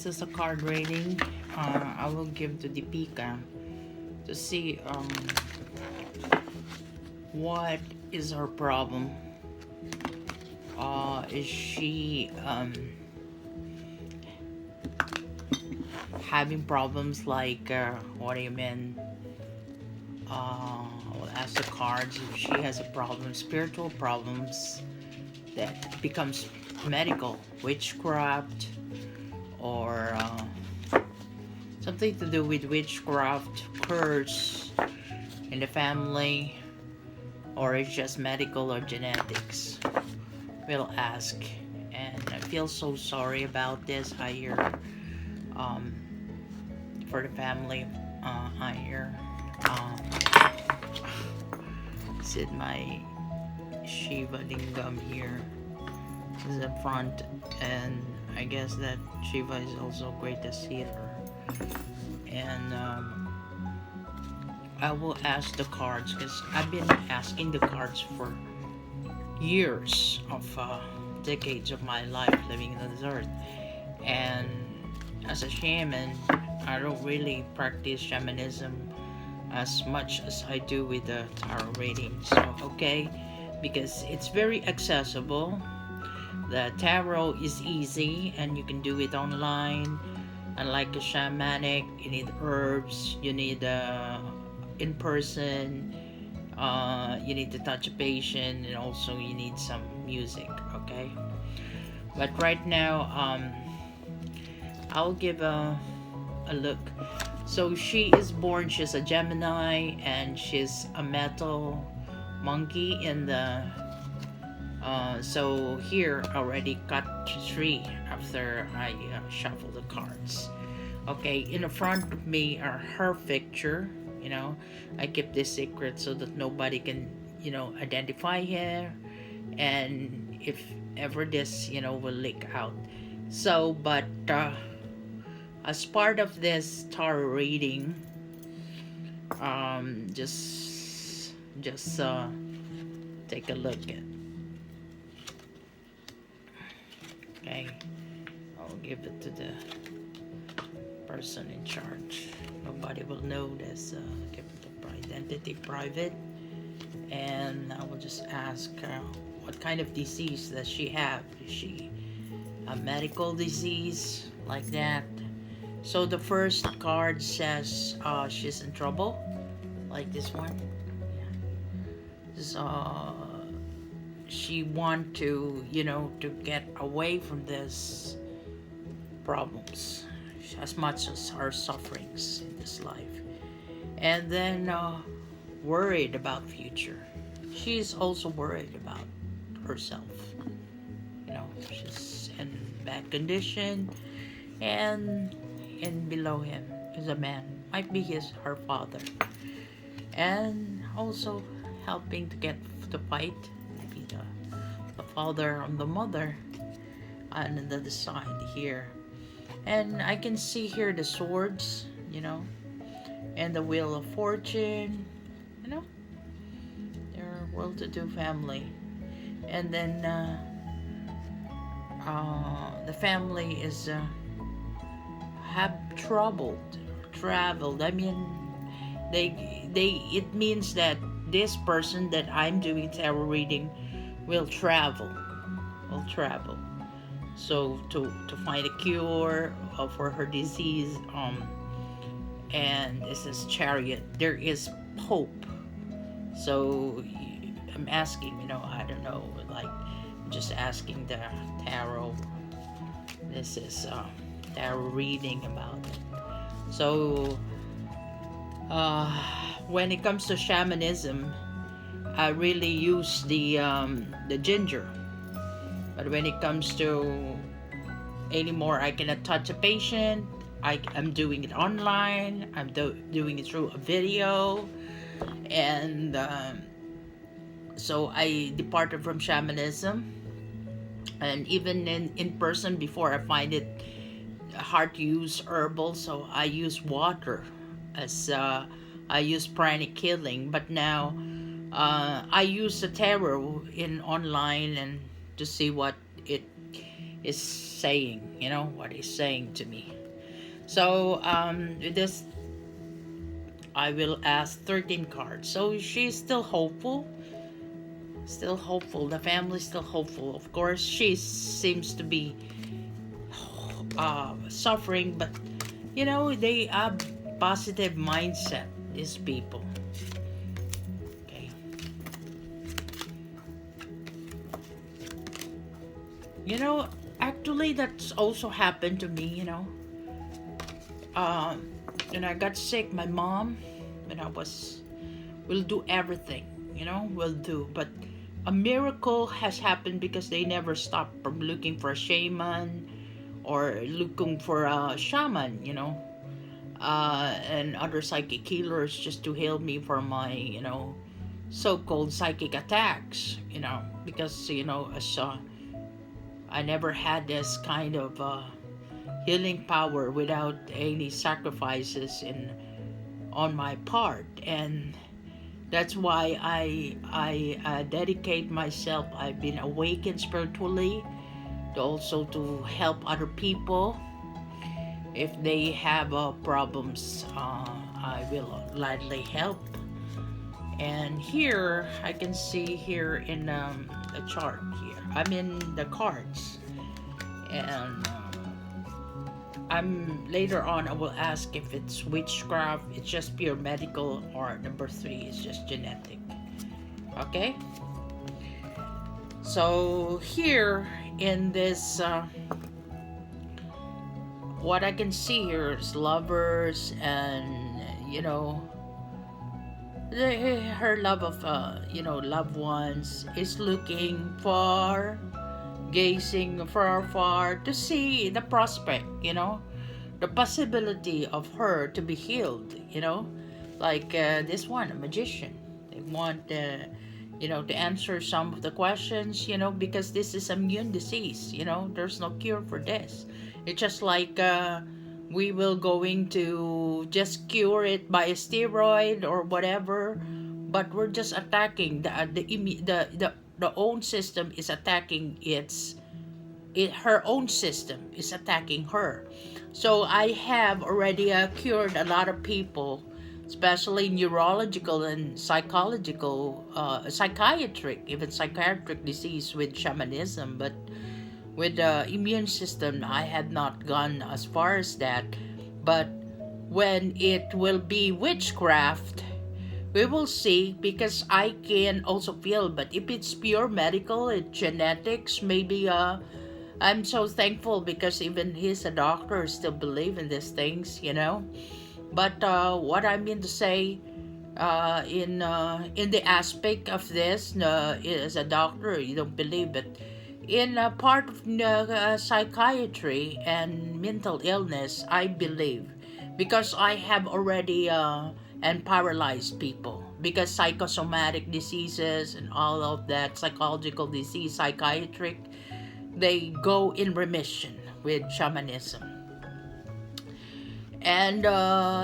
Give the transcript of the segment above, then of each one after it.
this is a card reading. I will give to Deepika to see what is her problem. Is she having problems like what do you mean? I'll ask the cards if she has a problem, spiritual problems that becomes medical, witchcraft, or something to do with witchcraft, curse in the family, or it's just medical or genetics. We'll ask. And I feel so sorry about this. I hear for the family. I hear sit my Shiva Lingam here is in front, and I guess that Shiva is also greatest healer. And I will ask the cards because I've been asking the cards for years of decades of my life living on this earth. And as a shaman, I don't really practice shamanism as much as I do with the tarot reading. So okay, because it's very accessible. The tarot is easy and you can do it online. Unlike a shamanic, you need herbs, you need in person, you need to touch a patient, and also you need some music. Okay, but right now I'll give a look. So she is born, she's a Gemini, and she's a metal monkey in the so here already cut 3 after I shuffle the cards. Okay, in the front of me are her picture. I keep this secret so that nobody can identify her, and if ever this will leak out. So but as part of this tarot reading, just take a look at. Okay, I'll give it to the person in charge. Nobody will know this. Keep the identity private, and I will just ask what kind of disease does she have? Is she a medical disease like that? So the first card says she's in trouble, like this one. Yeah. She want to get away from this problems as much as her sufferings in this life, and then worried about future. She's also worried about herself. She's in bad condition, and below him is a man, might be her father, and also helping to get the fight, maybe the father and the mother on the other side here. And I can see here the swords, and the wheel of fortune, they're a well-to-do family. And then the family is have traveled. I mean, it means that this person that I'm doing tarot reading will travel. So to find a cure for her disease, and this is Chariot. There is hope. So I'm asking, I don't know, like just asking the tarot. This is tarot reading about it. So when it comes to shamanism, I really use the ginger. But when it comes to anymore, I cannot touch a patient. I'm doing it online. I'm doing it through a video. And so I departed from shamanism. And even in person before, I find it hard to use herbal. So I use water as I use pranic healing. But now I use the tarot in online and to see what it is saying, what he's saying to me. So with this, I will ask 13 cards. So she's still hopeful. Still hopeful. The family's still hopeful. Of course, she seems to be suffering, but they have positive mindset. These people. Okay. You know, Actually, that's also happened to me. Um, when I got sick, my mom, when I was, will do everything. Will do, but a miracle has happened because they never stopped from looking for a shaman or looking for a shaman, and other psychic healers just to heal me from my, so-called psychic attacks, because, as I never had this kind of healing power without any sacrifices on my part, and that's why I dedicate myself. I've been awakened spiritually, to also to help other people if they have problems. I will gladly help. And here I can see here in the chart here. I'm in the cards, and I'm later on I will ask if it's witchcraft, it's just pure medical, or number 3 is just genetic. Okay? So here in this what I can see here is lovers, and her love of loved ones is looking for, gazing far to see the prospect, the possibility of her to be healed, like this one, a magician. They want to answer some of the questions, because this is immune disease, there's no cure for this. It's just like we will going to just cure it by a steroid or whatever, but we're just attacking the own system is attacking her own system is attacking her. So I have already cured a lot of people, especially neurological and psychological, even psychiatric disease with shamanism. But with the immune system, I had not gone as far as that. But when it will be witchcraft, we will see, because I can also feel. But if it's pure medical, it's genetics, maybe I'm so thankful because even he's a doctor, still believe in these things, But what I mean to say, in the aspect of this, as a doctor, you don't believe it. In a part of psychiatry and mental illness, I believe, because I have already and paralyzed people, because psychosomatic diseases and all of that, psychological disease, psychiatric, they go in remission with shamanism. And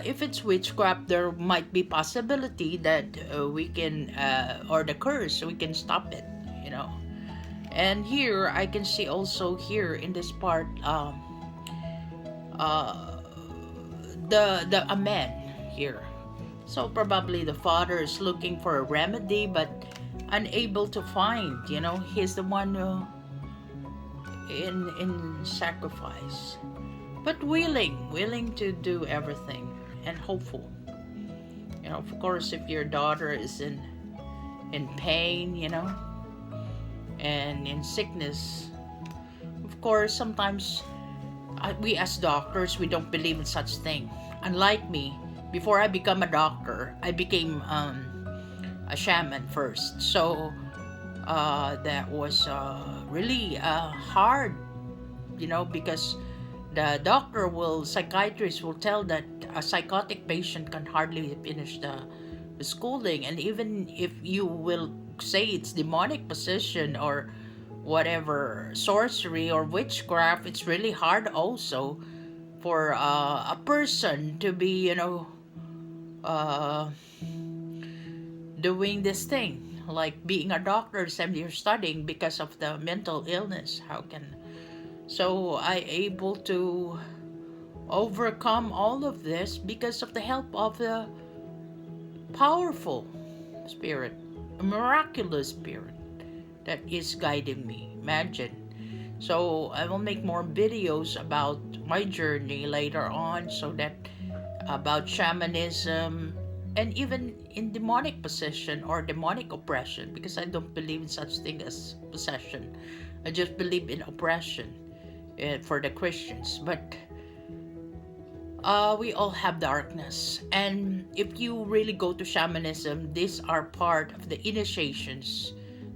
if it's witchcraft, there might be possibility that we can, or the curse, we can stop it, And here I can see also here in this part, the a man here. So probably the father is looking for a remedy, but unable to find. He's the one in sacrifice, but willing to do everything and hopeful. Of course, if your daughter is in pain, and in sickness, of course, sometimes we as doctors, we don't believe in such thing. Unlike me, before I become a doctor, I became a shaman first. So that was really hard, because the psychiatrist will tell that a psychotic patient can hardly finish the schooling, and even if you will say it's demonic possession or whatever, sorcery or witchcraft, it's really hard also for a person to be, doing this thing, like being a doctor, and you're studying because of the mental illness. How can So I able to overcome all of this because of the help of the powerful spirit, a miraculous spirit that is guiding me. Imagine. So I will make more videos about my journey later on, so that about shamanism and even in demonic possession or demonic oppression, because I don't believe in such thing as possession. I just believe in oppression for the Christians. But we all have darkness, and if you really go to shamanism, these are part of the initiations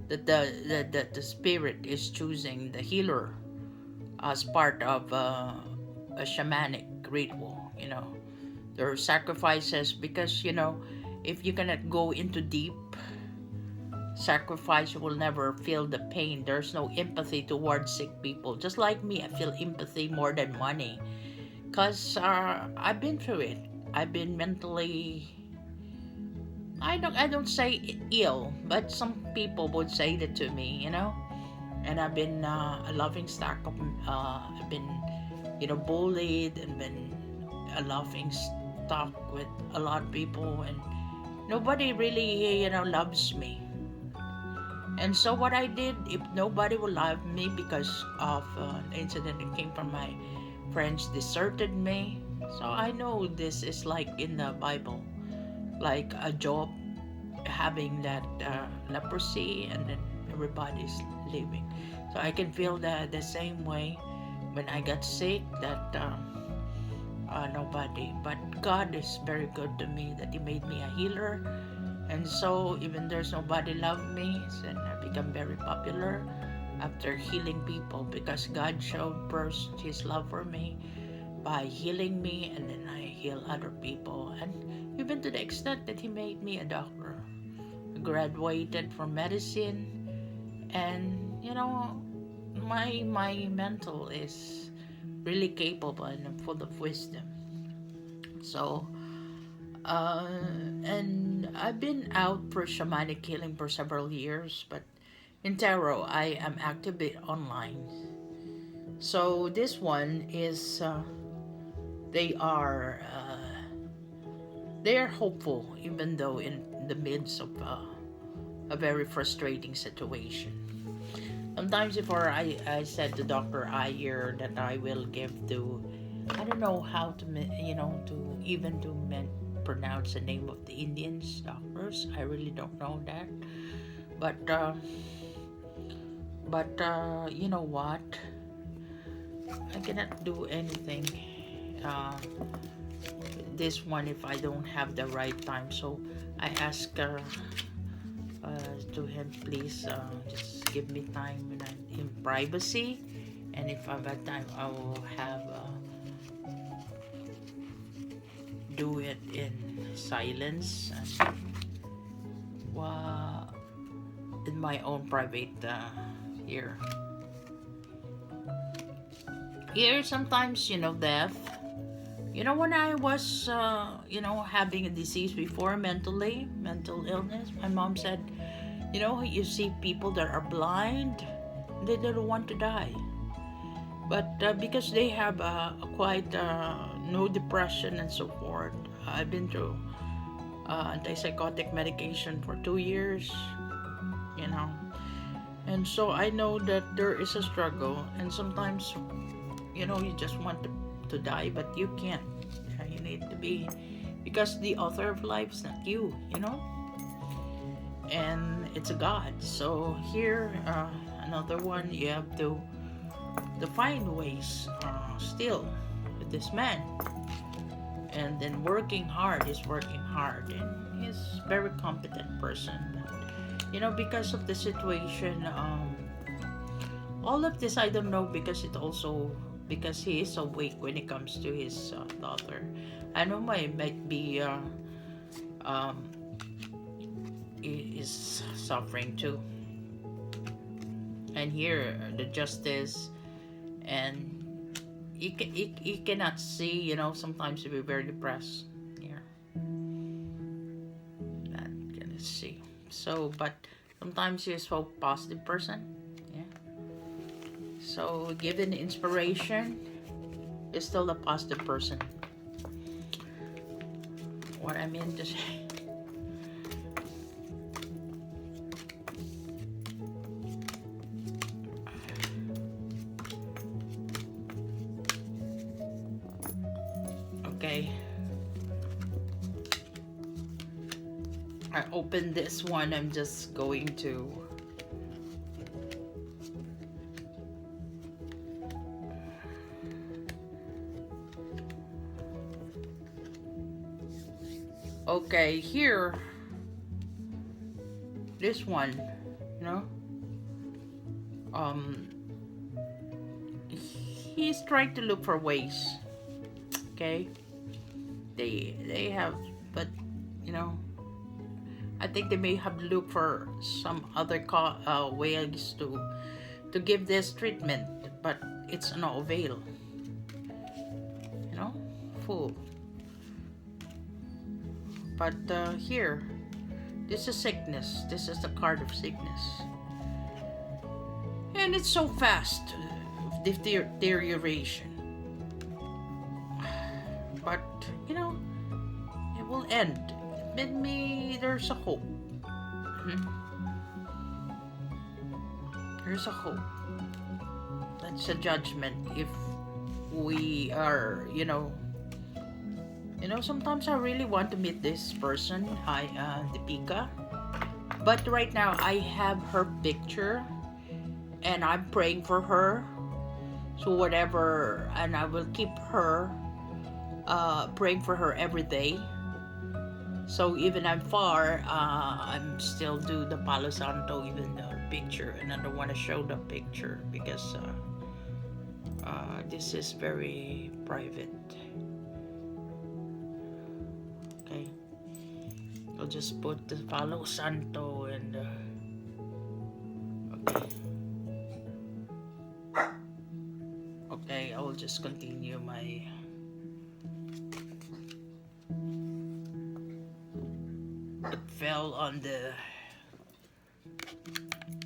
that the spirit is choosing the healer as part of a shamanic ritual. There are sacrifices, because if you cannot go into deep sacrifice, you will never feel the pain. There's no empathy towards sick people. Just like me, I feel empathy more than money, because I've been through it. I've been mentally, I don't say ill, but some people would say that to me. And I've been a laughing stock of I've been bullied, and been a laughing stock with a lot of people, and nobody really loves me. And so what I did, if nobody will love me because of an incident that came from my friends deserted me. So I know this is like in the Bible, like a Job having that leprosy, and then everybody's leaving. So I can feel the same way when I got sick, that nobody, but God is very good to me, that He made me a healer. And so even there's nobody love me, and I become very popular after healing people, because God showed first His love for me by healing me, and then I heal other people, and even to the extent that He made me a doctor. I graduated from medicine, and my mental is really capable and full of wisdom. So and I've been out for shamanic healing for several years, but in tarot I am active online. So this one is they are hopeful, even though in the midst of a very frustrating situation. Sometimes before I said to Dr. Ayer that I will give to, I don't know how to to even to pronounce the name of the Indians doctors. I really don't know that, but you know what? I cannot do anything. Uh, this one if I don't have the right time. So I ask to him, please just give me time when I'm in privacy, and if I've got time, I will have do it in silence, and in my own private here. Here sometimes death. When I was having a disease before, mental illness, my mom said, you see people that are blind, they don't want to die, but because they have quite no depression and so forth. I've been through antipsychotic medication for 2 years, you know and so I know that there is a struggle, and sometimes you just want to die, but you can't. You need to be, because the author of life is not you, and it's a God. So here, another one, you have to find ways still with this man, and then working hard. He's working hard, and he's a very competent person. Because of the situation, all of this I don't know, because he is awake when it comes to his daughter. I know might be he is suffering too. And here the justice, and he cannot see. Sometimes he be very depressed. Here, not gonna see. So, but sometimes he is so positive person. Yeah. So given inspiration, is still a positive person. What I mean to say. Okay. I opened this one. I'm just going to okay, here, this one, you know, he's trying to look for ways. Okay, they have, but you know, I think they may have looked for some other ways to give this treatment, but it's no avail. You know, full. But here, this is sickness. This is the card of sickness. And it's so fast, deterioration. But, you know, it will end. Maybe there's a hope. There's a hope. That's a judgment if we are, sometimes I really want to meet this person. Hi, Deepika. But right now, I have her picture, and I'm praying for her. So whatever, and I will keep her, praying for her every day. So even I'm far, I'm still do the Palo Santo, even the picture, and I don't want to show the picture because this is very private. Okay, I'll just put the Palo Santo and okay, I will just continue my it fell on the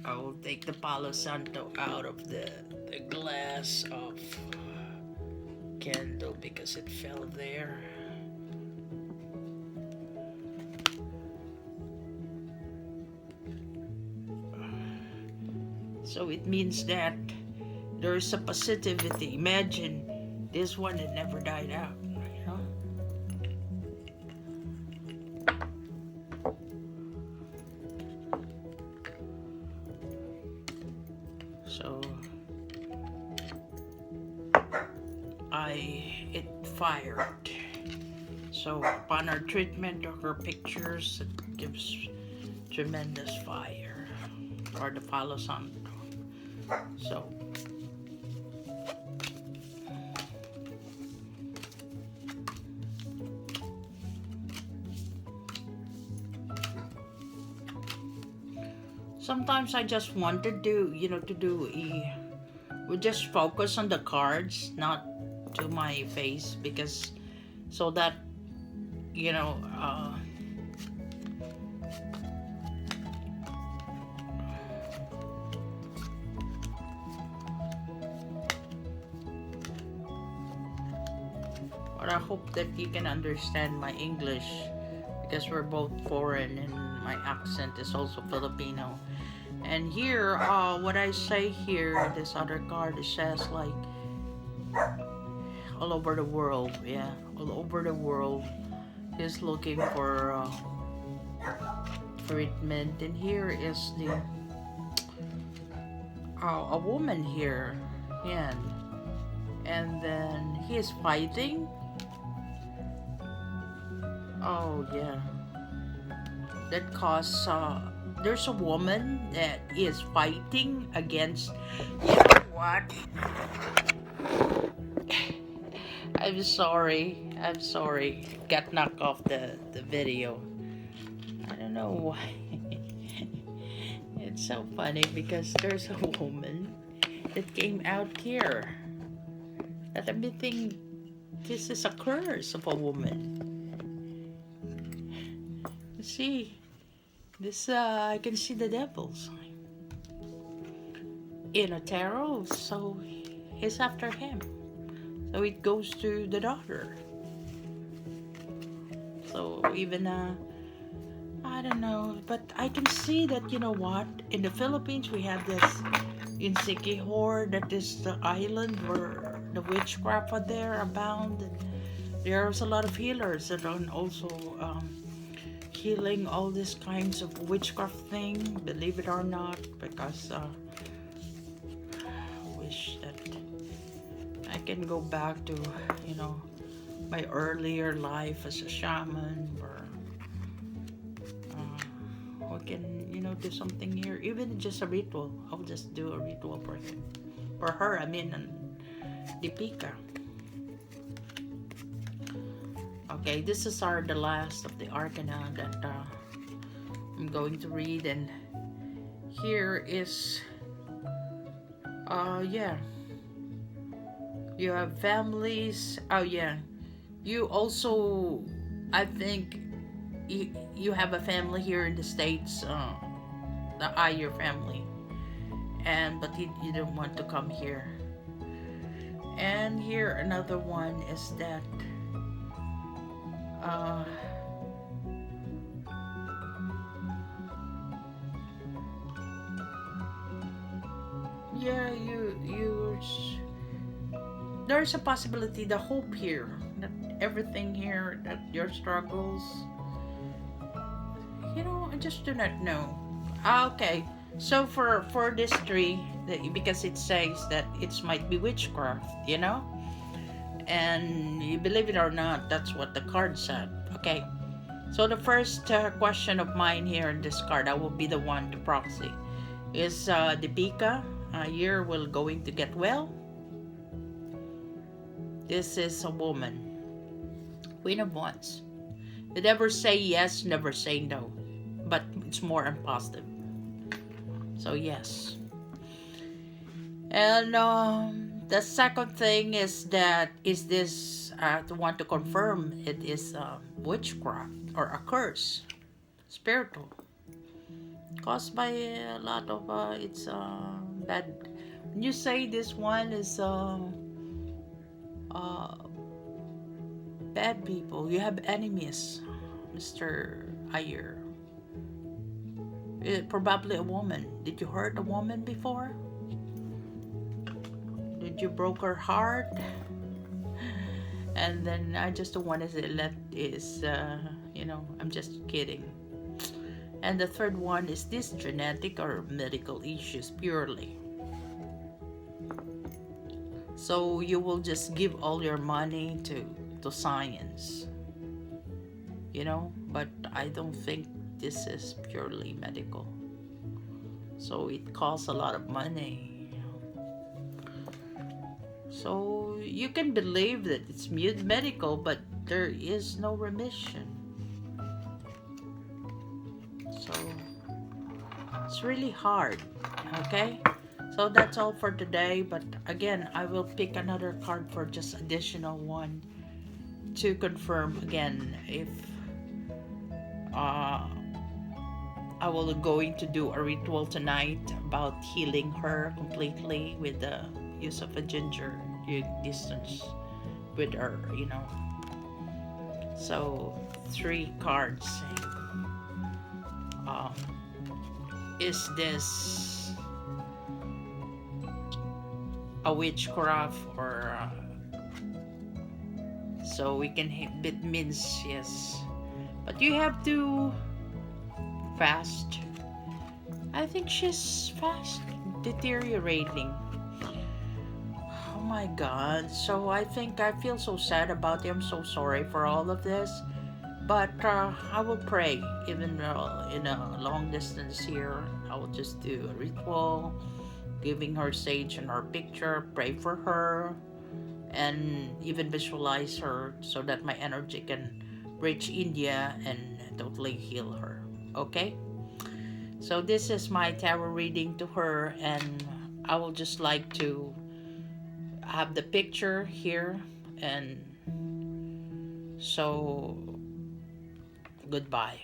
I will take the Palo Santo out of the glass of candle because it fell there. So it means that there is a positivity. Imagine this one that never died out, you know? So it fired. So upon our treatment of her pictures, it gives tremendous fire, or the Palo Santo. So sometimes I just wanted to, we just focus on the cards, not to my face, because so that, but I hope that you can understand my English because we're both foreign and my accent is also Filipino. And here, what I say here, this other card, it says like all over the world, yeah, all over the world, he's looking for treatment. And here is the a woman here, yeah, and then he is fighting. Oh yeah, that cause there's a woman that is fighting against, you know what? I'm sorry. Got knocked off the video. I don't know why. It's so funny because there's a woman that came out here. That everything, this is a curse of a woman. You see, this I can see the devils. in a tarot, so he's after him. So it goes to the daughter. So even I don't know, but I can see that, you know what, in the Philippines we have this in Sikihor, that is the island where the witchcraft are there abound. There's a lot of healers that are also healing all these kinds of witchcraft thing, believe it or not, because I wish that I can go back to, you know, my earlier life as a shaman, or we can, you know, do something here, even just a ritual. I'll just do a ritual for him, for her, I mean, Deepika. Okay, this is the last of the arcana that I'm going to read, and here is yeah, you have families. Oh yeah, you also, I think you have a family here in the States, the Ayer family, and but you don't want to come here. And here another one is that uh, yeah, there's a possibility, the hope here, that everything here, that your struggles, you know, I just do not know. Okay, so for this tree, because it says that it might be witchcraft, you know, and you believe it or not, that's what the card said. Okay, so the first question of mine here in this card, I will be the one to proxy, is Deepika, you're will going to get well. This is a woman, Queen of Wands. You never say yes, never say no, but it's more on positive. So yes. And the second thing is that, is this to want to confirm it is witchcraft or a curse, spiritual, caused by a lot of it's bad. When you say this one is uh, bad people, you have enemies, Mr. Ayer. Probably a woman. Did you hurt a woman before? Did you broke her heart? And then I just don't want to say that is, you know, I'm just kidding. And the third one is this genetic or medical issues purely. So you will just give all your money to science, you know, but I don't think this is purely medical. So it costs a lot of money. So you can believe that it's medical, but there is no remission. So it's really hard, okay? So that's all for today, but again, I will pick another card for just additional one to confirm again if I will going to do a ritual tonight about healing her completely with the use of a ginger distance with her, you know. So 3 cards. Is this a witchcraft or so we can hit it means yes, but you have to fast. I think she's fast deteriorating. Oh my god. So I think I feel so sad about it. I'm so sorry for all of this, but I will pray, even though in a long distance here. I will just do a ritual, giving her sage and her picture, pray for her, and even visualize her so that my energy can reach India and totally heal her. Okay? So this is my tarot reading to her, and I will just like to have the picture here, and so goodbye.